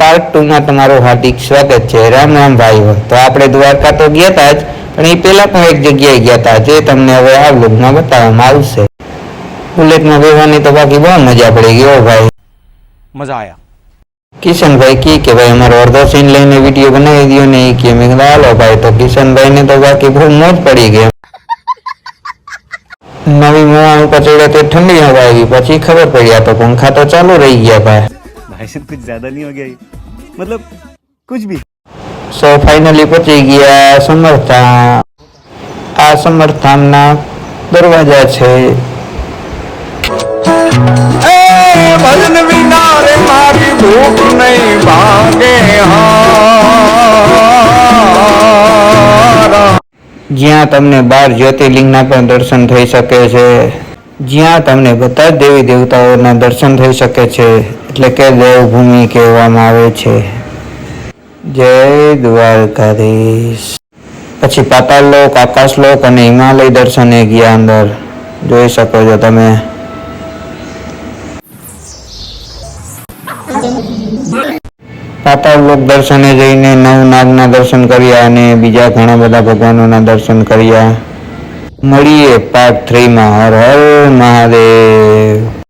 Part 2 માં તમારું હાર્દિક સ્વાગત છે। રામ રામ ભાઈઓ। તો આપણે દ્વારકા તો ગયા હતા જ, પણ એ પહેલા પણ એક જગ્યાએ ગયા હતા, જે તમને હવે આ વ્લોગમાં બતાવવામાં આવશે। બુલેટમાં બેસવાની તો બાકી બહુ મજા પડી ગઈ હો ભાઈ, મજા આયા। કિશનભાઈ કે ભાઈ અમારો અડધો સીન લઈને વિડીયો બનાવી દો ને, એ કે મેં કીધું હાલો ભાઈ। તો કિશનભાઈને તો બાકી બહુ મોજ પડી ગઈ। નવી મોવાણ ઉપર ચડ્યા તે ઠંડી હવા આવી, પછી ખબર પડી આ તો પંખા તો ચાલુ રહી ગયા ભાઈ। भाई साहब कुछ ज्यादा नहीं हो गया ये? मतलब कुछ भी। સો ફાઇનલી પહોંચી ગયા સમરધામ। આ સમરધામના દરવાજા છે। भजन बिना रे मारी भूख नहीं भागे જ્યાં તમને 12 જ્યોતિર્લિંગના પણ દર્શન થઈ શકે છે, જ્યાં તમને બધા જ દેવી દેવતાઓના દર્શન થઈ શકે છે, એટલે કે દેવભૂમિ કહેવામાં આવે છે। જય દ્વારકાધીશ। પછી પાતાળલોક, આકાશલોક અને હિમાલય દર્શને ગયા અંદર, જોઈ શકો છો તમે। પાતાળલોક દર્શને જઈને નવનાગના દર્શન કર્યા અને બીજા ઘણા બધા ભગવાનોના દર્શન કર્યા। મળીએ પાર્ટ 3 માં। હર હર મહાદેવ।